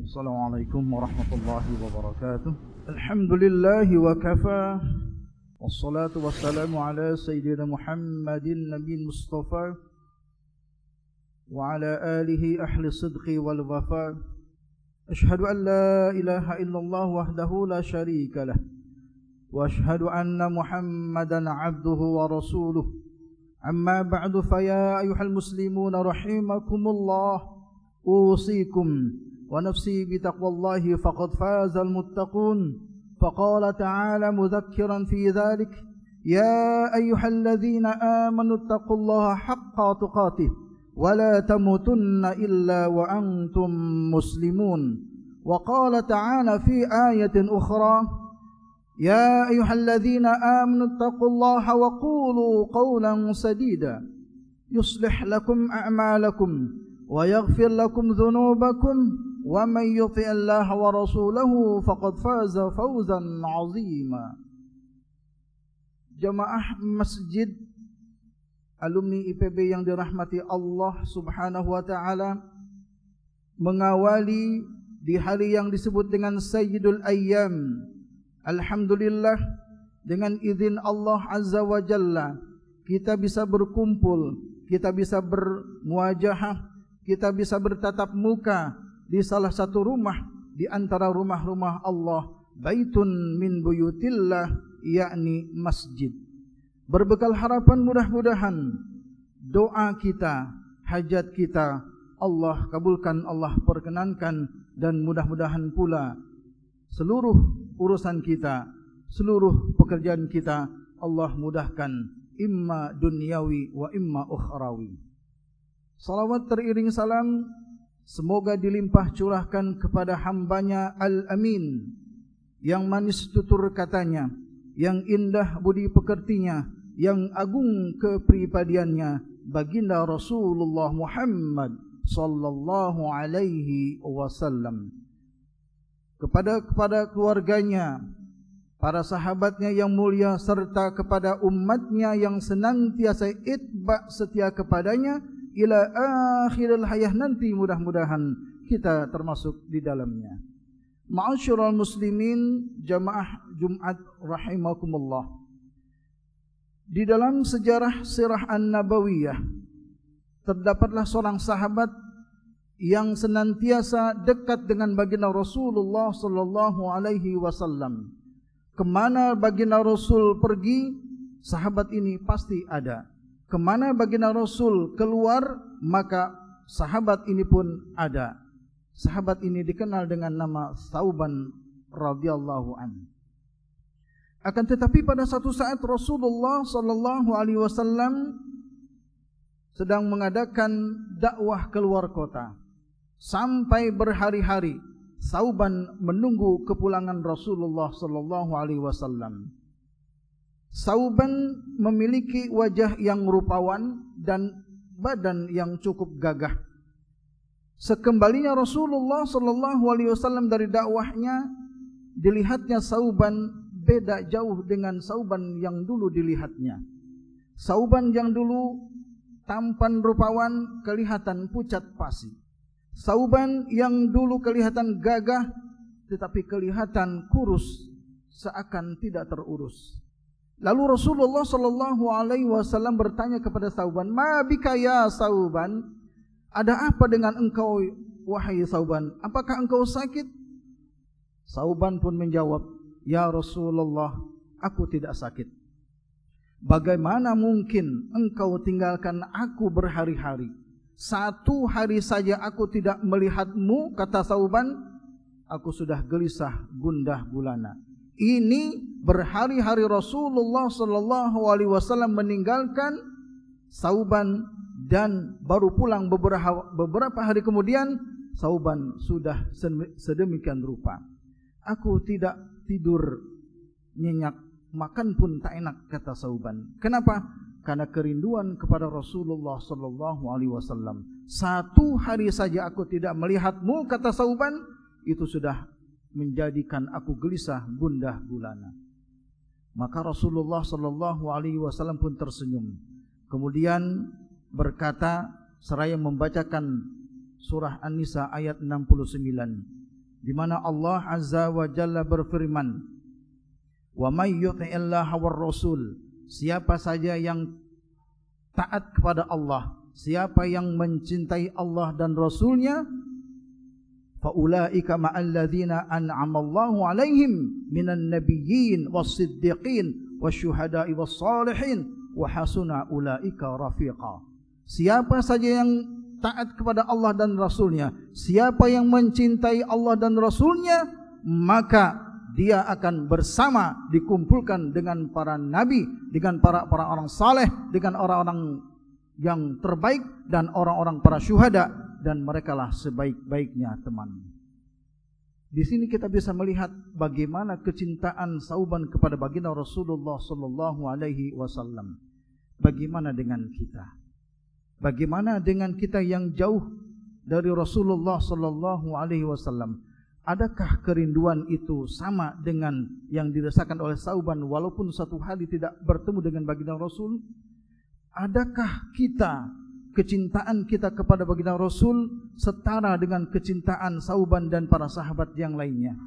Assalamualaikum warahmatullahi wabarakatuh. Alhamdulillahi wa kafa. Wassalatu wassalamu ala sayyidina Muhammadin nabiyil mustafa wa ala alihi ahli sidqi wal wafa. Ashhadu an la ilaha illallah wahdahu la sharika lah. Wa ashhadu anna Muhammadan abduhu wa rasuluh. Amma ba'du fa ya ayyuhal muslimuna rahimakumullah. Usikum ونفسي بتقوى الله فقد فاز المتقون فقال تعالى مذكرا في ذلك يا أيها الذين آمنوا اتقوا الله حق تقاته ولا تموتن إلا وأنتم مسلمون وقال تعالى في آية أخرى يا أيها الذين آمنوا اتقوا الله وقولوا قولا سديدا يصلح لكم أعمالكم ويغفر لكم ذنوبكم ومن يطع الله ورسوله فقد فاز فوزا عظيما. Jamaah masjid alumni IPB yang dirahmati Allah Subhanahu wa taala, mengawali di hari yang disebut dengan Sayyidul Ayyam. Alhamdulillah, dengan izin Allah Azza wa Jalla kita bisa berkumpul, kita bisa bermuajahah, kita bisa bertatap muka di salah satu rumah di antara rumah-rumah Allah, baitun min buyutillah, yakni masjid. Berbekal harapan mudah-mudahan doa kita, hajat kita Allah kabulkan, Allah perkenankan, dan mudah-mudahan pula seluruh urusan kita, seluruh pekerjaan kita Allah mudahkan, imma dunyawi wa imma ukhrawi. Salawat teriring salam semoga dilimpah curahkan kepada hambanya Al-Amin, yang manis tutur katanya, yang indah budi pekertinya, yang agung kepribadiannya, baginda Rasulullah Muhammad sallallahu alaihi wasallam. Kepada keluarganya, para sahabatnya yang mulia, serta kepada umatnya yang senantiasa itba setia kepadanya ila akhiril hayah nanti, mudah-mudahan kita termasuk di dalamnya. Ma'asyiral muslimin, jamaah Jumat rahimakumullah. Di dalam sejarah sirah an-nabawiyah terdapatlah seorang sahabat yang senantiasa dekat dengan baginda Rasulullah sallallahu alaihi wasallam. Kemana baginda Rasul pergi, sahabat ini pasti ada. Kemana baginda Rasul keluar, maka sahabat ini pun ada. Sahabat ini dikenal dengan nama Thauban radhiyallahu an. Akan tetapi pada satu saat Rasulullah sallallahu alaihi wasallam sedang mengadakan dakwah keluar kota. Sampai berhari-hari Thauban menunggu kepulangan Rasulullah sallallahu alaihi wasallam. Thauban memiliki wajah yang rupawan dan badan yang cukup gagah. Sekembalinya Rasulullah sallallahu alaihi wasallam dari dakwahnya, dilihatnya Thauban beda jauh dengan Thauban yang dulu dilihatnya. Thauban yang dulu tampan rupawan kelihatan pucat pasi. Thauban yang dulu kelihatan gagah tetapi kelihatan kurus, seakan tidak terurus. Lalu Rasulullah sallallahu alaihi wasallam bertanya kepada Thauban, "Ma bika ya Thauban? Ada apa dengan engkau wahai Thauban? Apakah engkau sakit?" Thauban pun menjawab, "Ya Rasulullah, aku tidak sakit." "Bagaimana mungkin engkau tinggalkan aku berhari-hari? Satu hari saja aku tidak melihatmu," kata Thauban. "Aku sudah gelisah gundah gulana." Ini berhari-hari Rasulullah sallallahu alaihi wasallam meninggalkan Thauban, dan baru pulang beberapa hari kemudian Thauban sudah sedemikian rupa. "Aku tidak tidur nyenyak, makan pun tak enak," kata Thauban. Kenapa? Karena kerinduan kepada Rasulullah sallallahu alaihi wasallam. "Satu hari saja aku tidak melihatmu," kata Thauban, "itu sudah menjadikan aku gelisah gundah gulana." Maka Rasulullah sallallahu alaihi wasallam pun tersenyum. Kemudian berkata seraya membacakan surah An-Nisa ayat 69, di mana Allah Azza wa Jalla berfirman, "Wa may yuti'illaha war rasul," siapa saja yang taat kepada Allah, siapa yang mencintai Allah dan Rasulnya, faulaika ma'al ladzina an'amallahu 'alaihim minan nabiyyin was-siddiqin wasyuhada'i was-salihin wa hasuna ulaika rafiqa. Siapa saja yang taat kepada Allah dan Rasulnya, siapa yang mencintai Allah dan Rasulnya, maka dia akan bersama dikumpulkan dengan para nabi, dengan para orang saleh, dengan orang-orang yang terbaik dan orang-orang para syuhada, dan merekalah sebaik-baiknya teman. Di sini kita bisa melihat bagaimana kecintaan Sauban kepada baginda Rasulullah sallallahu alaihi wasallam. Bagaimana dengan kita? Bagaimana dengan kita yang jauh dari Rasulullah sallallahu alaihi wasallam? Adakah kerinduan itu sama dengan yang dirasakan oleh Sauban walaupun satu hari tidak bertemu dengan baginda Rasul? Adakah kita, kecintaan kita kepada baginda Rasul setara dengan kecintaan Sauban dan para sahabat yang lainnya?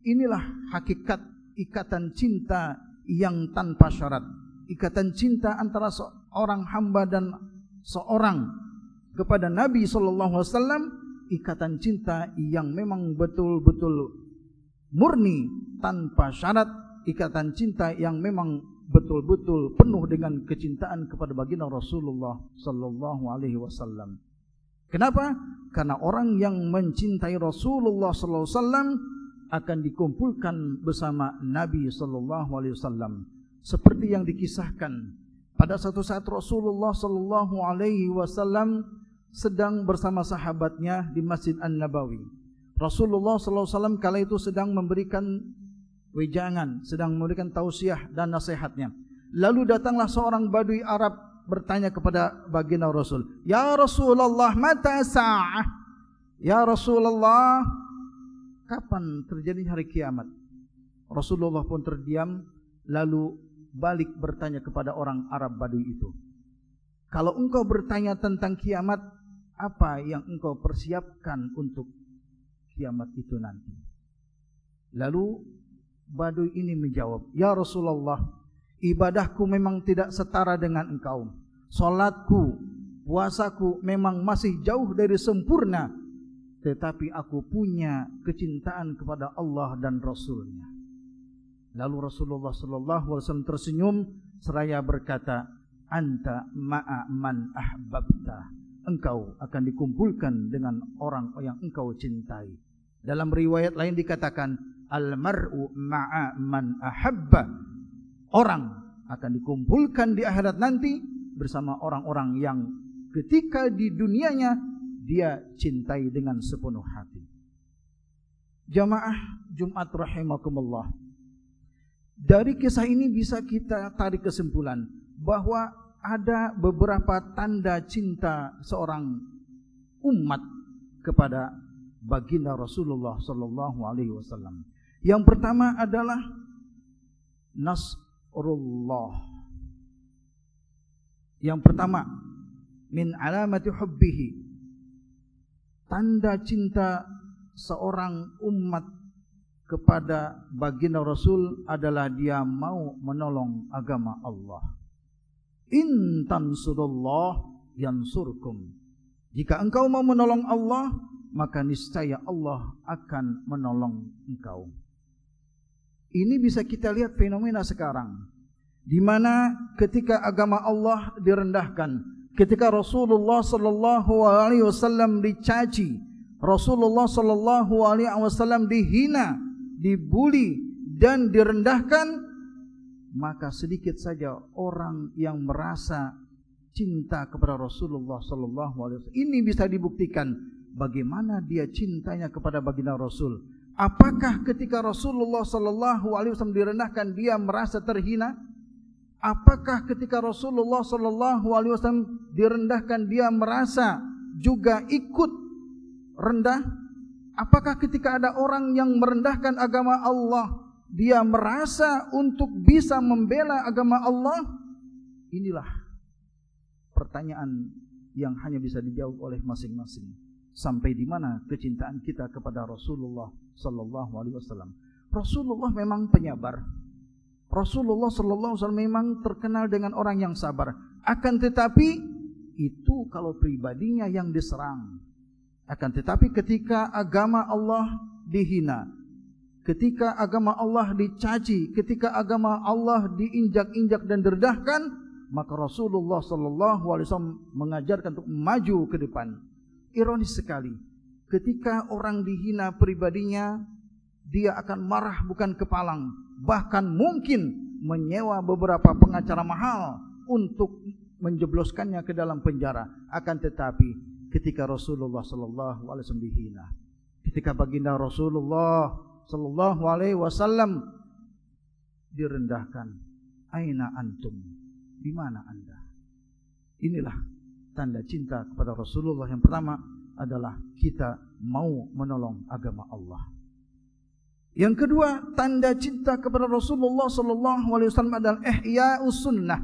Inilah hakikat ikatan cinta yang tanpa syarat. Ikatan cinta antara seorang hamba dan seorang kepada Nabi SAW, ikatan cinta yang memang betul-betul murni tanpa syarat, ikatan cinta yang memang betul-betul penuh dengan kecintaan kepada baginda Rasulullah sallallahu alaihi wasallam. Kenapa? Karena orang yang mencintai Rasulullah sallallahu alaihi wasallam akan dikumpulkan bersama Nabi sallallahu alaihi wasallam. Seperti yang dikisahkan, pada satu saat Rasulullah sallallahu alaihi wasallam sedang bersama sahabatnya di Masjid An-Nabawi. Rasulullah sallallahu alaihi wasallam kala itu sedang memberikan wejangan, sedang memberikan tausiah dan nasihatnya. Lalu datanglah seorang badui Arab bertanya kepada baginda Rasul, "Ya Rasulullah, mata sa'ah?" Ya Rasulullah, kapan terjadi hari kiamat? Rasulullah pun terdiam, lalu balik bertanya kepada orang Arab badui itu, "Kalau engkau bertanya tentang kiamat, apa yang engkau persiapkan untuk kiamat itu nanti?" Lalu badui ini menjawab, "Ya Rasulullah, ibadahku memang tidak setara dengan engkau. Salatku, puasaku memang masih jauh dari sempurna. Tetapi aku punya kecintaan kepada Allah dan Rasulnya." Lalu Rasulullah SAW tersenyum seraya berkata, "Anta ma'a man ahbabta." Engkau akan dikumpulkan dengan orang yang engkau cintai. Dalam riwayat lain dikatakan, "Al-mar'u ma'a man ahabba." Orang akan dikumpulkan di akhirat nanti bersama orang-orang yang ketika di dunianya dia cintai dengan sepenuh hati. Jamaah Jumat rahimakumullah. Dari kisah ini bisa kita tarik kesimpulan bahwa ada beberapa tanda cinta seorang umat kepada baginda Rasulullah sallallahu alaihi wasallam. Yang pertama adalah nasrullah. Yang pertama, min alamati hubbihi, tanda cinta seorang umat kepada baginda Rasul adalah dia mau menolong agama Allah. In tansurullah yansurkum. Jika engkau mau menolong Allah, maka niscaya Allah akan menolong engkau. Ini bisa kita lihat fenomena sekarang, di mana ketika agama Allah direndahkan, ketika Rasulullah sallallahu alaihi wasallam dicaci, Rasulullah sallallahu alaihi wasallam dihina, dibuli dan direndahkan, maka sedikit saja orang yang merasa cinta kepada Rasulullah sallallahu alaihi wasallam. Ini bisa dibuktikan bagaimana dia cintanya kepada baginda Rasul. Apakah ketika Rasulullah sallallahu alaihi wasallam direndahkan dia merasa terhina? Apakah ketika Rasulullah sallallahu alaihi wasallam direndahkan dia merasa juga ikut rendah? Apakah ketika ada orang yang merendahkan agama Allah, dia merasa untuk bisa membela agama Allah? Inilah pertanyaan yang hanya bisa dijawab oleh masing-masing. sampai di mana kecintaan kita kepada Rasulullah sallallahu alaihi wasallam. Rasulullah memang penyabar. Rasulullah sallallahu alaihi wasallam memang terkenal dengan orang yang sabar. Akan tetapi itu kalau pribadinya yang diserang. Akan tetapi ketika agama Allah dihina, ketika agama Allah dicaci, ketika agama Allah diinjak-injak dan diredahkan, maka Rasulullah sallallahu alaihi wasallam mengajarkan untuk maju ke depan. Ironis sekali, ketika orang dihina pribadinya, dia akan marah bukan kepalang, bahkan mungkin menyewa beberapa pengacara mahal untuk menjebloskannya ke dalam penjara. Akan tetapi ketika Rasulullah sallallahu alaihi wasallam dihina, ketika baginda Rasulullah sallallahu alaihi wasallam direndahkan, aina antum? Di mana Anda? Inilah tanda cinta kepada Rasulullah. Yang pertama adalah kita mau menolong agama Allah. Yang kedua, tanda cinta kepada Rasulullah sallallahu alaihi wasallam adalah ihya'us sunnah,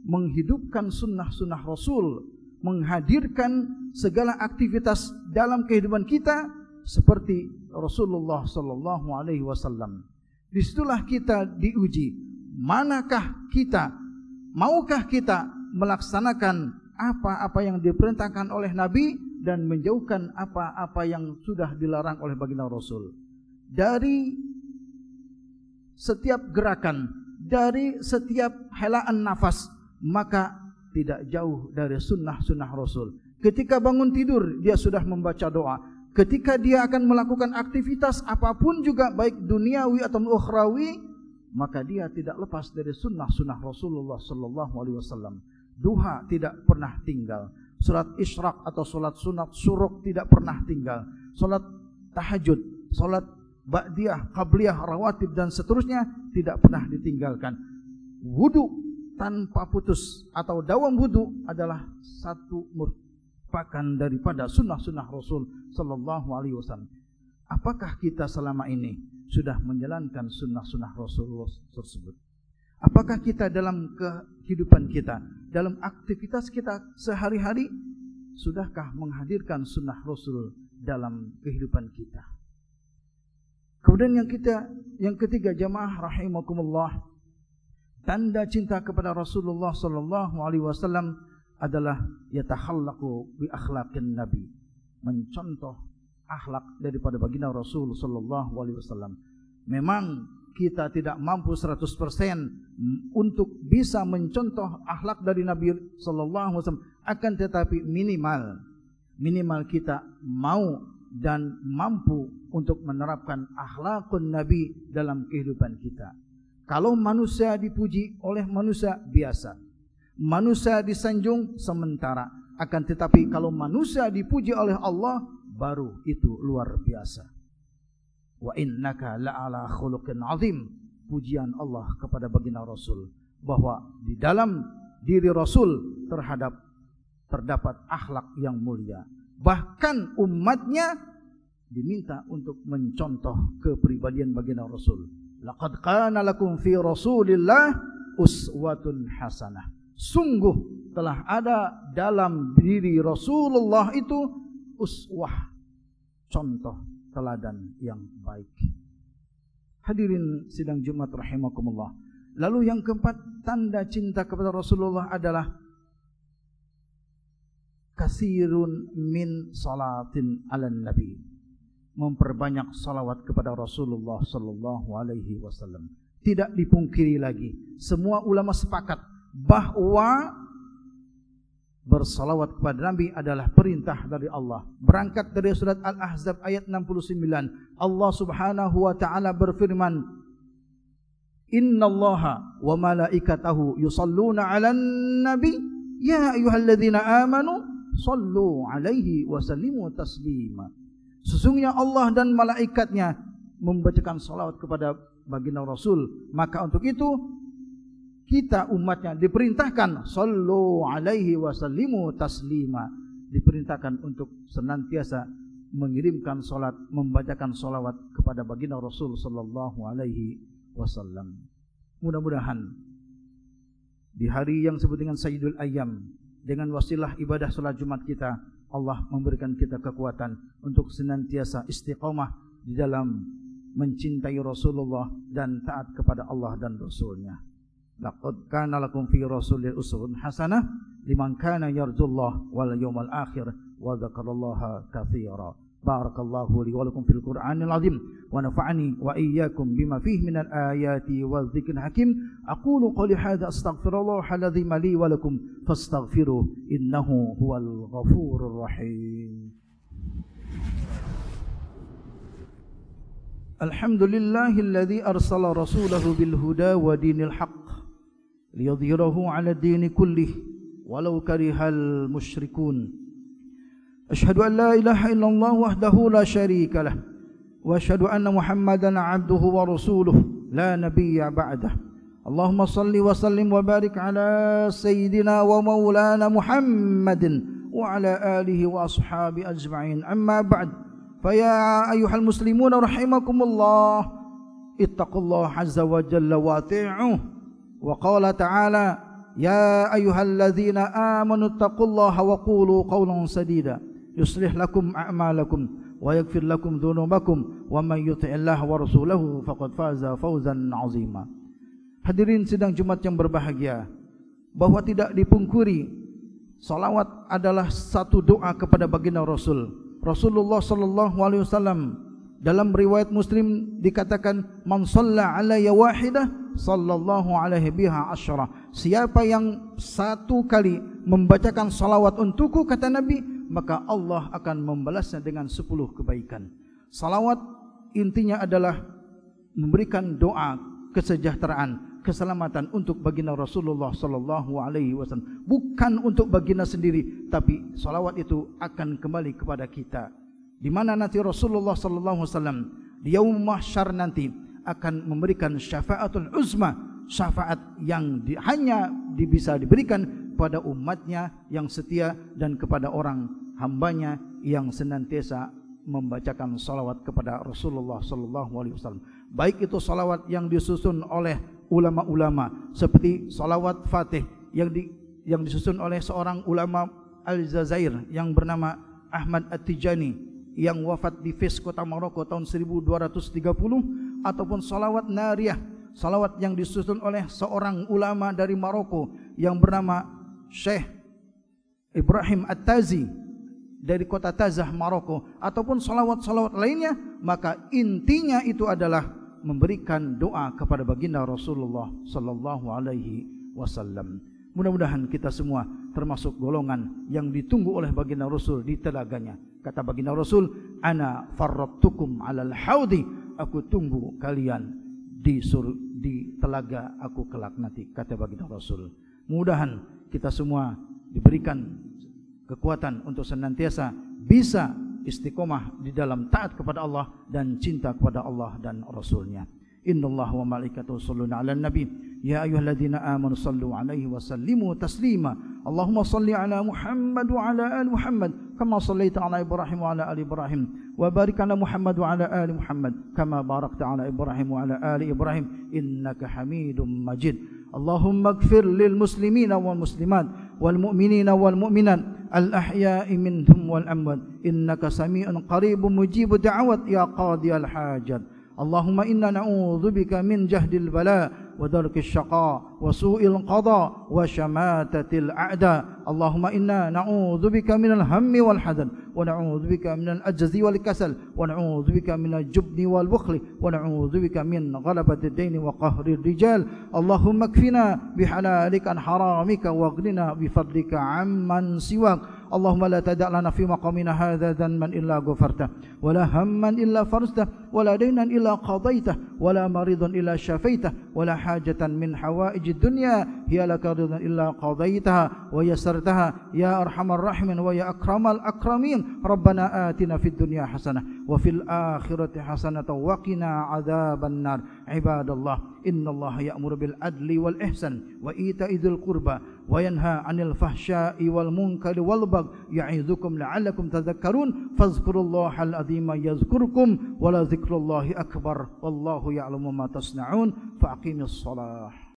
menghidupkan sunnah-sunnah Rasul, menghadirkan segala aktivitas dalam kehidupan kita seperti Rasulullah sallallahu alaihi wasallam. Disitulah kita diuji, maukah kita melaksanakan apa-apa yang diperintahkan oleh Nabi dan menjauhkan apa-apa yang sudah dilarang oleh baginda Rasul. Dari setiap gerakan, dari setiap helaan nafas, maka tidak jauh dari sunnah-sunnah Rasul. Ketika bangun tidur, dia sudah membaca doa. Ketika dia akan melakukan aktivitas apapun juga, baik duniawi atau ukhrawi, maka dia tidak lepas dari sunnah-sunnah Rasulullah sallallahu alaihi wasallam. Duha tidak pernah tinggal. Salat isyraq atau salat sunat syuruk tidak pernah tinggal. Salat tahajud, salat ba'diyah, qabliyah, rawatib dan seterusnya tidak pernah ditinggalkan. Wudu tanpa putus atau dawam wudu adalah satu merupakan daripada sunnah-sunnah Rasul sallallahu alaihi wasallam. Apakah kita selama ini sudah menjalankan sunnah-sunnah Rasulullah tersebut? Apakah kita dalam kehidupan kita, dalam aktivitas kita sehari-hari, sudahkah menghadirkan sunnah Rasul dalam kehidupan kita? Kemudian yang ketiga jamaah rahimakumullah, tanda cinta kepada Rasulullah sallallahu alaihi wasallam adalah yatakhallaqu bi akhlaqin nabi, mencontoh akhlak daripada baginda Rasul sallallahu alaihi wasallam. Memang kita tidak mampu 100% untuk bisa mencontoh akhlak dari Nabi sallallahu alaihi wasallam, akan tetapi minimal kita mau dan mampu untuk menerapkan akhlakun Nabi dalam kehidupan kita. Kalau manusia dipuji oleh manusia biasa, manusia disanjung sementara, akan tetapi kalau manusia dipuji oleh Allah, baru itu luar biasa. Wa innaka la'ala khuluqin azim. Pujian Allah kepada baginda Rasul, bahwa di dalam diri Rasul terdapat akhlak yang mulia. Bahkan umatnya diminta untuk mencontoh kepribadian baginda Rasul. Laqad kana lakum fi Rasulillah uswatun hasanah. Sungguh telah ada dalam diri Rasulullah itu uswah, contoh teladan yang baik. Hadirin sidang Jumat rahimakumullah. Lalu yang keempat, tanda cinta kepada Rasulullah adalah kasirun min salatin ala nabi, memperbanyak salawat kepada Rasulullah sallallahu alaihi wasallam. Tidak dipungkiri lagi, semua ulama sepakat bahwa bersalawat kepada Nabi adalah perintah dari Allah. Berangkat dari surat Al-Ahzab ayat 69, Allah subhanahu wa ta'ala berfirman, Innallaha wa malaikatahu yusalluna 'alan nabi ya ayyuhalladzina amanu sallu 'alaihi wa sallimu taslima. Sesungguhnya Allah dan malaikatnya membacakan salawat kepada baginda Rasul, maka untuk itu kita umatnya diperintahkan sallu alaihi wa sallimu taslima, diperintahkan untuk senantiasa mengirimkan salat, membacakan salawat kepada baginda Rasul sallallahu alaihi wasallam. Mudah-mudahan di hari yang disebut dengan Sayyidul Ayyam, dengan wasilah ibadah salat Jumat kita, Allah memberikan kita kekuatan untuk senantiasa istiqamah di dalam mencintai Rasulullah dan taat kepada Allah dan Rasulnya. Laqad kana lakum fi Rasulillah uswatun hasanah liman kana yarjullaha wal yawmal akhir wa dzakarallaha katsira. Barakallahu li wa lakum fil Qur'anil azim wa nafa'ani wa iyyakum bima fihi minal ayati wadh-dhikril hakim. Aqulu qawli hadza astaghfirullahal azim li wa lakum fastaghfiruhu innahu huwal ghafurur rahim. Alhamdulillahilladzi arsala rasulahu bil huda wa dinil haqq liyudhhirahu 'ala ad-dini kullihi walau karihal musyrikun. Asyhadu an la ilaha illallah wahdahu la syarika lah wa asyhadu anna Muhammadan 'abduhu wa rasuluhu la nabiyya ba'dah. Allahumma salli wa sallim wa barik ala sayyidina wa maulana Muhammadin wa ala alihi wa ashabi ajma'in. Amma ba'd. Fa ya ayyuhal muslimuna rahimakumullah, ittaqullaha azza wa jalla wa ati'uhu. Wa qala ta'ala ya ayyuhalladzina amanu ittaqullaha wa qulu qawlan sadida yuslih lakum a'malakum wa yaghfir lakum dhunubakum wa man yuti'illaha wa rasulahu faqad faza fawzan 'azima. Hadirin sidang Jumat yang berbahagia, bahwa tidak dipungkiri salawat adalah satu doa kepada baginda Rasul. Rasulullah sallallahu alaihi wasallam dalam riwayat Muslim dikatakan man shalla alayya wahidah sallallahu alaihi biha asyara. Siapa yang satu kali membacakan salawat untukku, kata Nabi, maka Allah akan membalasnya dengan 10 kebaikan. Salawat intinya adalah memberikan doa kesejahteraan, keselamatan untuk baginda Rasulullah sallallahu alaihi wasallam, bukan untuk baginda sendiri, tapi salawat itu akan kembali kepada kita, di mana nanti Rasulullah sallallahu alaihi wasallam di yaum mahsyar nanti akan memberikan syafaatul uzma, syafaat yang hanya bisa diberikan pada umatnya yang setia dan kepada orang hambanya yang senantiasa membacakan salawat kepada Rasulullah sallallahu alaihi wasallam. Baik itu salawat yang disusun oleh ulama-ulama seperti salawat Fatih yang disusun oleh seorang ulama Aljazair yang bernama Ahmad At-Tijani yang wafat di Fes, kota Maroko tahun 1230, ataupun salawat Nariyah, salawat yang disusun oleh seorang ulama dari Maroko yang bernama Syekh Ibrahim At-Tazi dari kota Tazah, Maroko, ataupun salawat-salawat lainnya. Maka intinya itu adalah memberikan doa kepada baginda Rasulullah sallallahu alaihi wasallam. Mudah-mudahan kita semua termasuk golongan yang ditunggu oleh baginda Rasul di telaganya. Kata baginda Rasul, ana farrattukum alal haudi, aku tunggu kalian di telaga aku kelak nanti, kata baginda Rasul. Mudahan kita semua diberikan kekuatan untuk senantiasa bisa istiqomah di dalam taat kepada Allah dan cinta kepada Allah dan Rasulnya. Innallaha wa malaikatahu yusholluna 'alan nabi ya ayyuhalladzina amanu shallu 'alaihi wa sallimu taslima. Allahumma shalli 'ala Muhammad wa 'ala ali Muhammad kama shallaita 'ala Ibrahim wa 'ala ali Ibrahim wa barik 'ala Muhammad wa 'ala ali Muhammad kama barakta 'ala Ibrahim wa 'ala ali Ibrahim innaka Hamidum Majid. Allahumma ighfir lil muslimina wal muslimat wal mu'minina wal mu'minat al ahya'i minhum wal amwat innaka sami'un qaribun mujibud da'awat ya qadiyal hajat. Allahumma inna na'udzubika min jahdil bala wa darkis syaqa wa su'il qada wa syamatatil a'da. Allahumma inna na'udzubika minal hammi wal hazan wa na'udzubika minal ajzi wal kasal wa na'udzubika minal jubni wal bukhli wa na'udzubika min ghalabatid daini wa qahrir rijal. Allahumma kfina bihalalika an haramika wa aghnina bifadlika amman siwak. Allahumma la tada' lana fi maqamina hadha dhanban illa ghafartah wa la hamman illa farajtah wa la daynan illa qadaitah wa la maridan illa syafaitah wa la hajatan min hawaijid dunya hiya laka ridan illa qadaitaha wa yassartaha ya arhamar rahimin wa ya akramal akramin. Rabbana atina fid dunya hasanah wa fil akhirati hasanah wa qina adzaban nar. Ibadallah, innallaha ya'muru bil adli wal ihsan wa ita'i dzil qurba wa yanha 'anil fahsya'i wal munkari wal baghi ya'idzukum la'allakum tadhakkarun. Fadhkurullahal 'azima yadhkurkum wa la dzikrullahi akbar wallahu ya'lamu ma tasna'un. Fa aqimis shalah.